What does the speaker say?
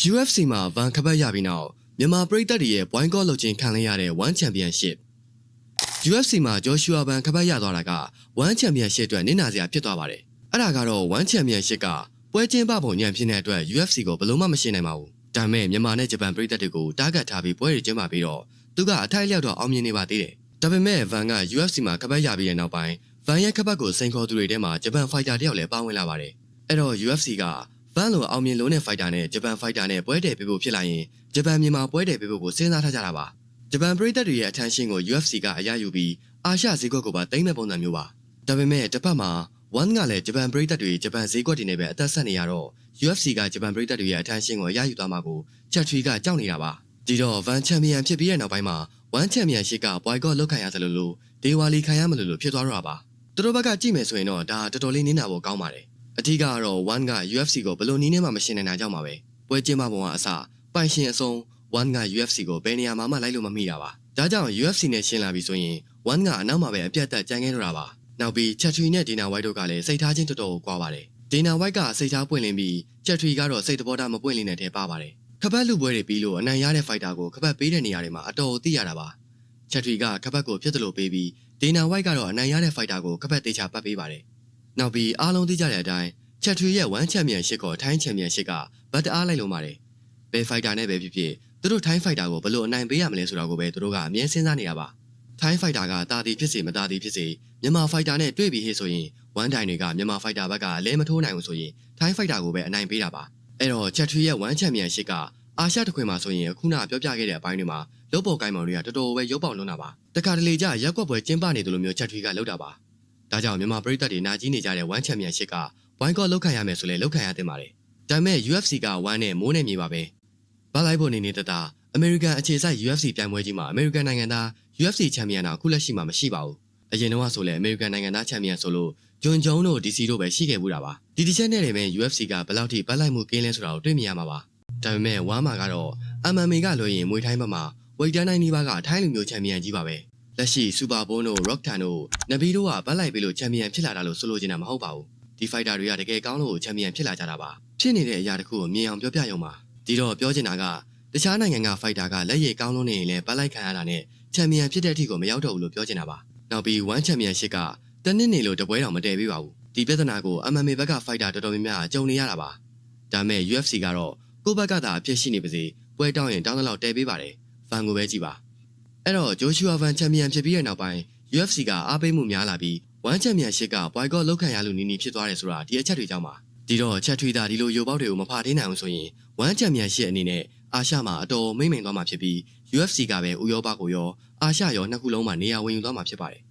UFC မှာဗန်ခပတ်ရပြီးနောက်မြန်မာပရိသတ်တွေရဲ့ boycott လုပ်ခြင်းခံလိုက်ရတဲ့ One Championship UFC မှာ Joshua ဗန်ခပတ်ရသွားတာက One Championship အတွက်နစ်နာစရာဖြစ်သွားပါတယ်။အဲ့ဒါကတော့ One Championship ကပွဲကျင်းပပုံညံဖြစ်တဲ့အတွက် UFC ကိုဘယ်လို့မှမရှိနိုင်ပါဘူး။ဒါပေမဲ့မြန်မာနဲ့ဂျပန်ပရိသတ်တွေကို target ထားပြီးပွဲတွေကျင်းပပြီးတော့သူကအထိုက်လျောက်တော့အောင်မြင်နေပါသေးတယ်။ဒါပေမဲ့ဗန်က UFC မှာခပတ်ရပြီးတဲ့နောက်ပိုင်းဗန်ရဲ့ခပတ်ကိုစိန်ခေါ်သူတွေထဲမှာဂျပန် fighter တယောက်လည်းပါဝင်လာပါတယ်။အဲ့တော့ UFC ကဗန်လိုအောင်မြင်လုံးတဲ့ fighter နဲ့ဂျပန် fighter နဲ့ပွဲတည်ပေးဖို့ဖြစ်လာရင်ဂျပန်မြန်မာပွဲတည်ပေးဖို့ကိုစဉ်းစားထားကြတာပါ။ဂျပန်ပရိသတ်တွေရဲ့ attention ကို UFC ကအရယူပြီးအာရှဈေးကွက်ကိုပါသိမ်းမဲ့ပုံစံမျိုးပါ။ဒါပေမဲ့တစ်ဖက်မှာ One ကလည်းဂျပန်ပရိသတ်တွေဂျပန်ဈေးကွက်တွေနဲ့ပဲအသက်ဆက်နေရတော့ UFC ကဂျပန်ပရိသတ်တွေရဲ့ attention ကိုအရယူသွားမှာကိုချက်ထရီကကြောက်နေတာပါ။ဒီတော့ One Champion ဖြစ်ပြီးတဲ့နောက်ပိုင်းမှာ One Championship က boycott လုပ်ခံရသလိုလိုဒေဝါလီခံရမလို့ဖြစ်သွားတော့တာပါ။သူတို့ဘက်ကကြည့်မယ်ဆိုရင်တော့ဒါတော်တော်လေးနင်းနာဖို့ကောင်းပါတယ်။အထူးကတော့ One က UFC ကိုဘယ်လိုနည်းနဲ့မှမရှင်းနိုင်တာကြောင့်ပါပဲ။ပွဲကျင်းပပုံကအစပိုင်ရှင်အစုံ One က UFC ကိုဘယ်နေရာမှာမှလိုက်လို့မမိတာပါ။ဒါကြောင့် UFC နဲ့ရှင်းလာပြီဆိုရင် One ကအနောက်မှာပဲအပြတ်သက်ကြံခဲ့တော့တာပါ။နောက်ပြီးချက်ထရီနဲ့ဒေနာဝိုက်တို့ကလည်းစိတ်ထားချင်းတော်တော်ကွာပါတယ်။ဒေနာဝိုက်ကစိတ်ထားပွင့်လင်းပြီးချက်ထရီကတော့စိတ်သဘောထားမပွင့်လင်းတဲ့ထဲပါပါတယ်။ခပတ်လူပွဲတွေပြီးလို့အနိုင်ရတဲ့ fighter ကိုခပတ်ပေးတဲ့နေရာတွေမှာအတော်သိရတာပါ။ချက်ထရီကခပတ်ကိုဖြစ်တယ်လို့ပေးပြီးဒေနာဝိုက်ကတော့အနိုင်ရတဲ့ fighter ကိုခပတ်သေးချာပတ်ပေးပါတယ်။နောက်ပြီးအားလုံးသိကြတဲ့အတိုင်းချက်ထရီရဲ့ One Championship ကိုထိုင်း Championship ကဗတ်တအားလိုက်လုံးပါတယ်။ဘယ် fighter နဲ့ပဲဖြစ်ဖြစ်သူတို့ထိုင်း fighter ကိုဘယ်လိုအနိုင်ပေးရမလဲဆိုတာကိုပဲသူတို့ကအမြဲစဉ်းစားနေတာပါ။ထိုင်း fighter ကတာတီဖြစ်စေမတာတီဖြစ်စေမြန်မာ fighter နဲ့တွေ့ပြီးဟေ့ဆိုရင် One တိုင်တွေကမြန်မာ fighter ဘက်ကလဲမထိုးနိုင်ဘူးဆိုရင်ထိုင်း fighter ကိုပဲအနိုင်ပေးတာပါ။အဲ့တော့ချက်ထရီရဲ့ One Championship ကအာရှတခွင်မှာဆိုရင်ခုနပြောပြခဲ့တဲ့အပိုင်းတွေမှာလုတ်ပေါ်ကိုင်းမောင်တွေကတော်တော်ပဲရုပ်ပေါက်လွန်းတာပါ။တခါတလေကျရက်ကွက်ပွဲကျင်းပနေတယ်လို့မျိုးချက်ထရီကလောက်တာပါ။ဒါကြောင့်မြန်မာပရိသတ်တွေနာကြီးနေကြတဲ့ One Championship က boycott လုပ်ခံရမယ်ဆိုလဲလုပ်ခံရတင်ပါတယ်။ဒါပေမဲ့ UFC က One နဲ့မိုးနဲ့မြေပါပဲ။ဘာလိုက်ဖို့နေတတာအမေရိကန်အခြေစိုက် UFC ပြိုင်ပွဲကြီးမှာအမေရိကန်နိုင်ငံသား UFC ချန်ပီယံတော့အခုလက်ရှိမှာမရှိပါဘူး။အရင်တော့ဆိုလဲအမေရိကန်နိုင်ငံသားချန်ပီယံဆိုလို့ဂျွန်ဂျုံတို့ DC တို့ပဲရှိခဲ့ဘူးတာပါ။ဒီတစ်ချက်နဲ့လည်းပဲ UFC ကဘယ်လောက်ထိပတ်လိုက်မှုကင်းလဲဆိုတာကိုတွေ့မြင်ရမှာပါ။ဒါပေမဲ့ဝါမာကတော့ MMA ကလွှဲရင်မွေထိုင်းဘက်မှာဝိတ်တန်းတိုင်းနီးပါးကထိုင်းလူမျိုးချန်ပီယံကြီးပါပဲ။လက်ရှိစူပါဘုန်းတို့ Rock Tan တို့နဘီတို့ကပတ်လိုက်ပြီးလို့ချန်ပီယံဖြစ်လာတာလို့ဆိုလိုချင်တာမဟုတ်ပါဘူး။ဒီ fighter တွေကတကယ်ကောင်းလို့ချန်ပီယံဖြစ်လာကြတာပါ။ဖြစ်နေတဲ့အရာတခုကိုမြင်အောင်ပြောပြရုံပါ။ဒီတော့ပြောချင်တာကတခြားနိုင်ငံက fighter ကလက်ရည်ကောင်းလို့နေရင်လည်းပတ်လိုက်ခံရတာနဲ့ချန်ပီယံဖြစ်တဲ့အထိကိုမရောက်တော့ဘူးလို့ပြောချင်တာပါ။နောက်ပြီး One Championship ကတနစ်နေလို့တပွဲတောင်မတည်ပေးပါဘူး။ဒီပြဿနာကို MMA ဘက်က fighter တော်တော်များများကြုံနေရတာပါ။ဒါပေမဲ့ UFC ကတော့ကိုယ့်ဘက်ကသာအဖြစ်ရှိနေပါစေပွဲတောင်းရင်တောင်းတော့တည်ပေးပါတယ်။ဖန်ကိုပဲကြည့်ပါ။အဲ့တော့ Joshua ဗန်ချန်ပီယံဖြစ်ပြီးတဲ့နောက်ပိုင်း UFC ကအားပေးမှုများလာပြီး One Championship က boycott လုပ်ခံရလို့နီးဖြစ်သွားတယ်ဆိုတာဒီအချက်တွေကြောင့်ပါ။ဒီတော့ချက်ထွေးတာဒီလိုရုပ်ပေါက်တွေကိုမဖာထေးနိုင်အောင်ဆိုရင် One Championship အနေနဲ့အာရှမှာအတော်မိမ့်မိန်သွားမှာဖြစ်ပြီး UFC ကပဲဥရောပကိုရောအာရှရောနှစ်ခုလုံးမှာနေရာဝင်ယူသွားမှာဖြစ်ပါတယ်